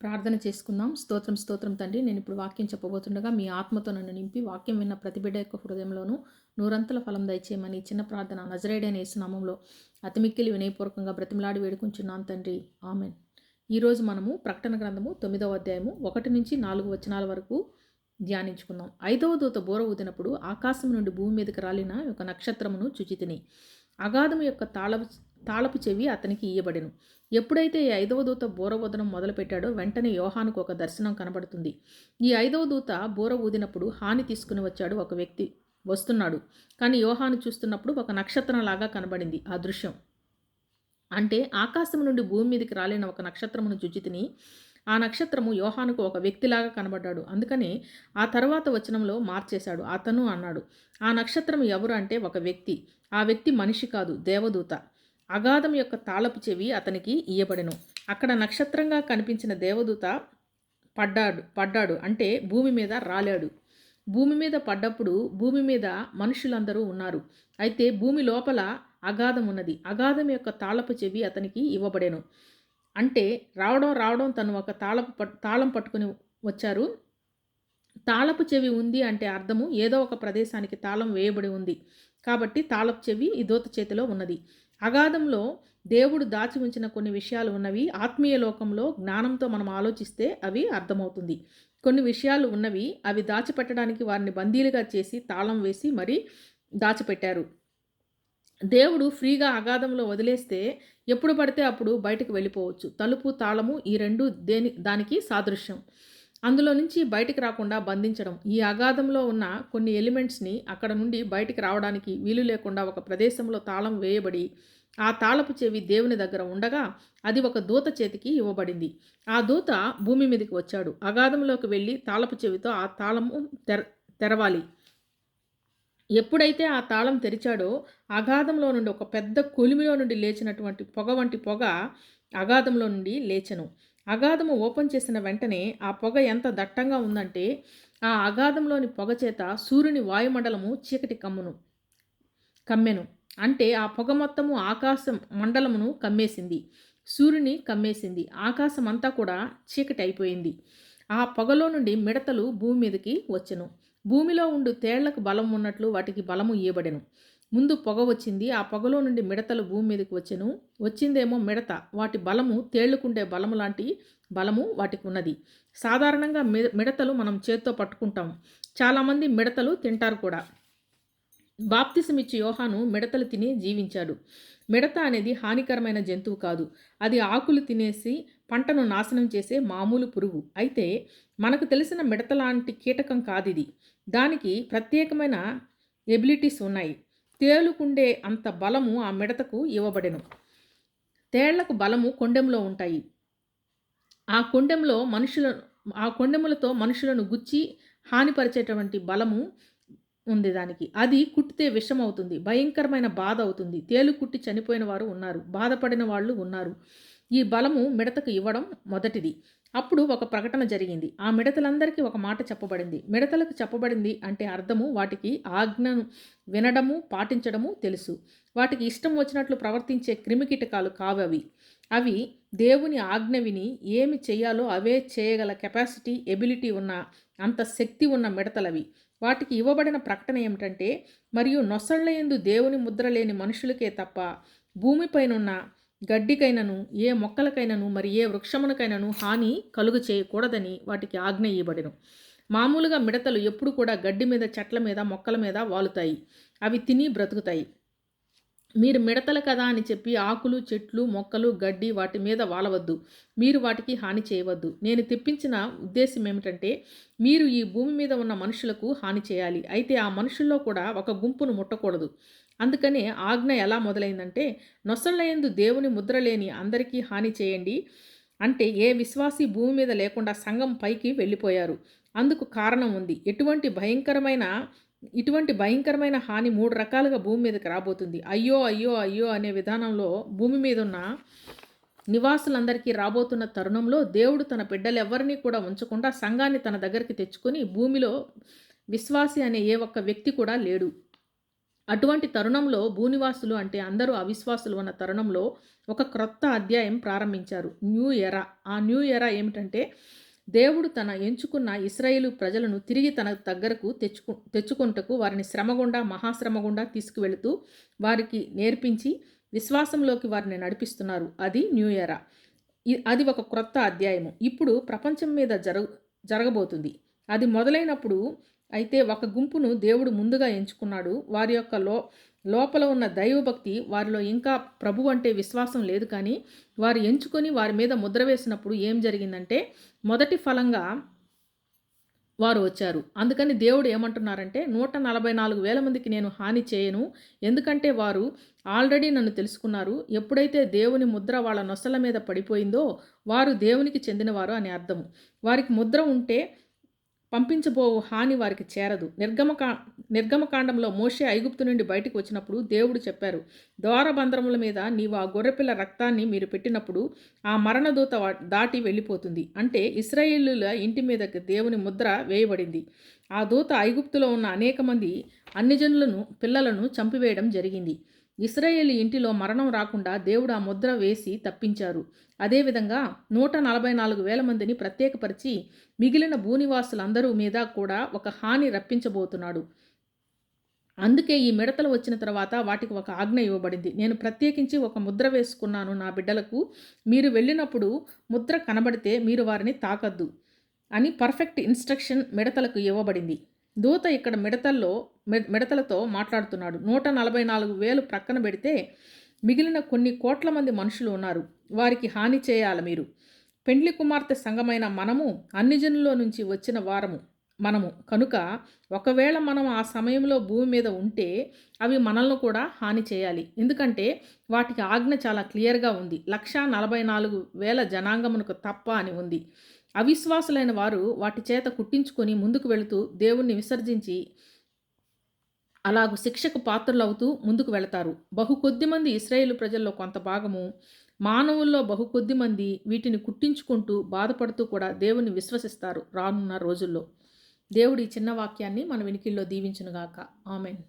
ప్రార్థన చేసుకుందాం. స్తోత్రం స్తోత్రం తండ్రి. నేను ఇప్పుడు వాక్యం చెప్పబోతుండగా మీ ఆత్మతో నన్ను నింపి వాక్యం విన్న ప్రతి బిడ్డ యొక్క హృదయంలోనూ నూరంతల ఫలం దయచేయమని చిన్న ప్రార్థన నజరేయుడైన యేసు నామములో అతి మిక్కిలి వినయపూర్వకంగా బ్రతిమలాడి వేడుకుంటున్నాను తండ్రి. ఆమెన్. ఈరోజు మనము ప్రకటన గ్రంథము 9వ అధ్యాయము 1 నుంచి 4 వచనాల వరకు ధ్యానించుకుందాం. 5వ దూత బూర ఊదినప్పుడు ఆకాశం నుండి భూమి మీదకి రాలిన ఒక నక్షత్రమును చూచితిని. అగాధము యొక్క తాళపు చెవి అతనికి ఇయ్యబడెను. ఎప్పుడైతే ఈ 5వ దూత బూర ఊదడం మొదలుపెట్టాడో వెంటనే యోహానుకు ఒక దర్శనం కనబడుతుంది. ఈ 5వ దూత బూర ఊదినప్పుడు హాని తీసుకుని వచ్చాడు ఒక వ్యక్తి వస్తున్నాడు. కానీ యోహాను చూస్తున్నప్పుడు ఒక నక్షత్రంలాగా కనబడింది ఆ దృశ్యం. అంటే ఆకాశం నుండి భూమి మీదకి రాలిన ఒక నక్షత్రమును చూచితిని. ఆ నక్షత్రము యోహానుకు ఒక వ్యక్తిలాగా కనబడ్డాడు. అందుకని ఆ తర్వాత వచనంలో మార్చేశాడు. అతను అన్నాడు. ఆ నక్షత్రం ఎవరు అంటే ఒక వ్యక్తి. ఆ వ్యక్తి మనిషి కాదు, దేవదూత. అగాధం యొక్క తాళపు చెవి అతనికి ఇయ్యబడెను. అక్కడ నక్షత్రంగా కనిపించిన దేవదూత పడ్డాడు అంటే భూమి మీద రాలాడు. భూమి మీద పడ్డప్పుడు భూమి మీద మనుషులందరూ ఉన్నారు. అయితే భూమి లోపల అగాధం ఉన్నది. అగాధం యొక్క తాళపు చెవి అతనికి ఇవ్వబడెను. అంటే రావడం తను ఒక తాళం పట్టుకుని వచ్చారు. తాళపు చెవి ఉంది అంటే అర్థము ఏదో ఒక ప్రదేశానికి తాళం వేయబడి ఉంది. కాబట్టి తాళపు చెవి ఈ దూత చేతిలో ఉన్నది. అగాధంలో దేవుడు దాచి ఉంచిన కొన్ని విషయాలు ఉన్నవి. ఆత్మీయ లోకంలో జ్ఞానంతో మనం ఆలోచిస్తే అవి అర్థమవుతుంది. కొన్ని విషయాలు ఉన్నవి, అవి దాచిపెట్టడానికి వారిని బందీలుగా చేసి తాళం వేసి మరీ దాచిపెట్టారు. దేవుడు ఫ్రీగా అగాధంలో వదిలేస్తే ఎప్పుడు పడితే అప్పుడు బయటకు వెళ్ళిపోవచ్చు. తలుపు తాళము ఈ రెండు దానికి సాదృశ్యం. అందులో నుంచి బయటికి రాకుండా బంధించడం. ఈ అగాధంలో ఉన్న కొన్ని ఎలిమెంట్స్ని అక్కడ నుండి బయటికి రావడానికి వీలు లేకుండా ఒక ప్రదేశంలో తాళం వేయబడి ఆ తాళపు చెవి దేవుని దగ్గర ఉండగా అది ఒక దూత చేతికి ఇవ్వబడింది. ఆ దూత భూమి మీదకి వచ్చాడు. అగాధంలోకి వెళ్ళి తాళపు చెవితో ఆ తాళము తెరవాలి. ఎప్పుడైతే ఆ తాళం తెరిచాడో అగాధంలో నుండి ఒక పెద్ద కొలిమిలో నుండి లేచినటువంటి పొగ వంటి పొగ అగాధంలో నుండి లేచెను. అగాధము ఓపెన్ చేసిన వెంటనే ఆ పొగ ఎంత దట్టంగా ఉందంటే ఆ అగాధంలోని పొగ చేత సూర్యుని వాయుమండలము చీకటి కమ్మెను. అంటే ఆ పొగ మొత్తము ఆకాశం మండలమును కమ్మేసింది, సూర్యుని కమ్మేసింది. ఆకాశం అంతా కూడా చీకటి అయిపోయింది. ఆ పొగలో నుండి మిడతలు భూమి మీదకి వచ్చెను. భూమిలో ఉండు తేళ్లకు బలం ఉన్నట్లు వాటికి బలము ఇయ్యబడెను. ముందు పొగ వచ్చింది. ఆ పొగలో నుండి మిడతలు భూమి మీదకి వచ్చెను. వచ్చిందేమో మిడత. వాటి బలము తేళ్లుకుండే బలము లాంటి బలము వాటికి ఉన్నది. సాధారణంగా మిడతలు మనం చేత్తో పట్టుకుంటాం. చాలామంది మిడతలు తింటారు కూడా. బాప్తిసమిచ్చి యోహాను మిడతలు తిని జీవించాడు. మిడత అనేది హానికరమైన జంతువు కాదు. అది ఆకులు తినేసి పంటను నాశనం చేసే మామూలు పురుగు. అయితే మనకు తెలిసిన మిడత లాంటి కీటకం కాదిది. దానికి ప్రత్యేకమైన ఎబిలిటీస్ ఉన్నాయి. తేలుకుండే అంత బలము ఆ మిడతకు ఇవ్వబడెను. తేళ్లకు బలము కొండెంలో ఉంటాయి. ఆ కొండెములతో మనుషులను గుచ్చి హానిపరిచేటువంటి బలము ఉంది దానికి. అది కుట్టితే విషం అవుతుంది. భయంకరమైన బాధ అవుతుంది. తేలు కుట్టి చనిపోయిన వారు ఉన్నారు. బాధపడిన వాళ్ళు ఉన్నారు. ఈ బలము మిడతకు ఇవ్వడం మొదటిది. అప్పుడు ఒక ప్రకటన జరిగింది. ఆ మిడతలందరికీ ఒక మాట చెప్పబడింది. మిడతలకు చెప్పబడింది అంటే అర్థము వాటికి ఆజ్ఞను వినడము పాటించడము తెలుసు. వాటికి ఇష్టం వచ్చినట్లు ప్రవర్తించే క్రిమికీటకాలు కావవి. అవి దేవుని ఆజ్ఞ విని ఏమి చేయాలో అవే చేయగల కెపాసిటీ, ఎబిలిటీ ఉన్న అంత శక్తి ఉన్న మిడతలవి. వాటికి ఇవ్వబడిన ప్రకటన ఏమిటంటే, మరియు నొసళ్ళయందు దేవుని ముద్ర లేని మనుషులకే తప్ప భూమిపైనున్న గడ్డికైనను ఏ మొక్కలకైనను మరి ఏ వృక్షమునకైనను హాని కలుగు చేయకూడదని వాటికి ఆజ్ఞ ఇవ్వబడెను. మామూలుగా మిడతలు ఎప్పుడు కూడా గడ్డి మీద, చెట్ల మీద, మొక్కల మీద వాలుతాయి. అవి తిని బ్రతుకుతాయి. మీరు మిడతలు కదా అని చెప్పి ఆకులు, చెట్లు, మొక్కలు, గడ్డి వాటి మీద వాలవద్దు. మీరు వాటికి హాని చేయవద్దు. నేను తెప్పించిన ఉద్దేశం ఏమిటంటే, మీరు ఈ భూమి మీద ఉన్న మనుషులకు హాని చేయాలి. అయితే ఆ మనుషుల్లో కూడా ఒక గుంపును ముట్టకూడదు. అందుకనే ఆజ్ఞ ఎలా మొదలైందంటే, నొసళ్ళయందు దేవుని ముద్ర లేని అందరికీ హాని చేయండి. అంటే ఏ విశ్వాసి భూమి మీద లేకుండా సంఘం పైకి వెళ్ళిపోయారు. అందుకు కారణం ఉంది. ఇటువంటి భయంకరమైన హాని 3 రకాలుగా భూమి మీదకి రాబోతుంది. అయ్యో అయ్యో అయ్యో అనే విధానంలో భూమి మీద ఉన్న నివాసులందరికీ రాబోతున్న తరుణంలో దేవుడు తన బిడ్డలెవ్వరినీ కూడా ఉంచకుండా సంఘాన్ని తన దగ్గరికి తెచ్చుకొని భూమిలో విశ్వాసి అనే ఏ ఒక్క వ్యక్తి కూడా లేడు. అటువంటి తరుణంలో భూనివాసులు అంటే అందరూ అవిశ్వాసులు ఉన్న తరుణంలో ఒక క్రొత్త అధ్యాయం ప్రారంభించారు. New era. ఆ న్యూ ఎరా ఏమిటంటే దేవుడు తన ఎంచుకున్న ఇశ్రాయేలు ప్రజలను తిరిగి తన దగ్గరకు తెచ్చుకొనుటకు వారిని శ్రమగుండా మహాశ్రమగుండా తీసుకువెళుతూ వారికి నేర్పించి విశ్వాసంలోకి వారిని నడిపిస్తున్నారు. అది న్యూ ఎరా. అది ఒక క్రొత్త అధ్యాయము. ఇప్పుడు ప్రపంచం మీద జరగబోతుంది. అది మొదలైనప్పుడు అయితే ఒక గుంపును దేవుడు ముందుగా ఎంచుకున్నాడు. వారి యొక్క లోపల ఉన్న దైవభక్తి వారిలో ఇంకా ప్రభు అంటే విశ్వాసం లేదు. కానీ వారు ఎంచుకొని వారి మీద ముద్ర వేసినప్పుడు ఏం జరిగిందంటే మొదటి ఫలంగా వారు వచ్చారు. అందుకని దేవుడు ఏమంటున్నారంటే 144,000 మందికి నేను హాని చేయను. ఎందుకంటే వారు ఆల్రెడీ నన్ను తెలుసుకున్నారు. ఎప్పుడైతే దేవుని ముద్ర వాళ్ళ నొసల మీద పడిపోయిందో వారు దేవునికి చెందినవారు అని అర్థము. వారికి ముద్ర ఉంటే పంపించబోవు హాని వారికి చేరదు. నిర్గమకాండంలో మోషే ఐగుప్తు నుండి బయటకు వచ్చినప్పుడు దేవుడు చెప్పారు, ద్వారబంధరముల మీద నీవు ఆ గొర్రెపిల్ల రక్తాన్ని మీరు పెట్టినప్పుడు ఆ మరణదూత దాటి వెళ్ళిపోతుంది. అంటే ఇశ్రాయేలుల ఇంటి మీదకి దేవుని ముద్ర వేయబడింది. ఆ దూత ఐగుప్తులో ఉన్న అనేక మంది అన్ని జనులను పిల్లలను చంపివేయడం జరిగింది. ఇశ్రాయేలు ఇంటిలో మరణం రాకుండా దేవుడు ఆ ముద్ర వేసి తప్పించారు. అదేవిధంగా 144,000 మందిని ప్రత్యేకపరిచి మిగిలిన భూనివాసులందరూ మీద కూడా ఒక హాని రప్పించబోతున్నాడు. అందుకే ఈ మిడతలు వచ్చిన తర్వాత వాటికి ఒక ఆజ్ఞ ఇవ్వబడింది. నేను ప్రత్యేకించి ఒక ముద్ర వేసుకున్నాను నా బిడ్డలకు. మీరు వెళ్ళినప్పుడు ముద్ర కనబడితే మీరు వారిని తాకద్దు అని పర్ఫెక్ట్ ఇన్స్ట్రక్షన్ మిడతలకు ఇవ్వబడింది. దూత ఇక్కడ మిడతలతో మాట్లాడుతున్నాడు. 144,000 ప్రక్కన పెడితే మిగిలిన కొన్ని కోట్ల మంది మనుషులు ఉన్నారు. వారికి హాని చేయాలి మీరు. పెండ్లి కుమార్తె సంఘమైన మనము అన్ని జనుల్లో నుంచి వచ్చిన వారము మనము కనుక ఒకవేళ మనం ఆ సమయంలో భూమి మీద ఉంటే అవి మనల్ని కూడా హాని చేయాలి. ఎందుకంటే వాటికి ఆజ్ఞ చాలా క్లియర్గా ఉంది. 144,000 జనాంగమునకు తప్ప అని ఉంది. అవిశ్వాసులైన వారు వాటి చేత కుట్టించుకొని ముందుకు వెళుతూ దేవుణ్ణి విసర్జించి అలాగు శిక్షకు పాత్రలవుతూ ముందుకు వెళతారు. బహుకొద్దిమంది ఇశ్రాయేలు ప్రజల్లో కొంత భాగము, మానవుల్లో బహుకొద్దిమంది వీటిని కుట్టించుకుంటూ బాధపడుతూ కూడా దేవుని విశ్వసిస్తారు రానున్న రోజుల్లో. దేవుడి చిన్న వాక్యాన్ని మన వినికిల్లో దీవించునుగాక. ఆమెన్.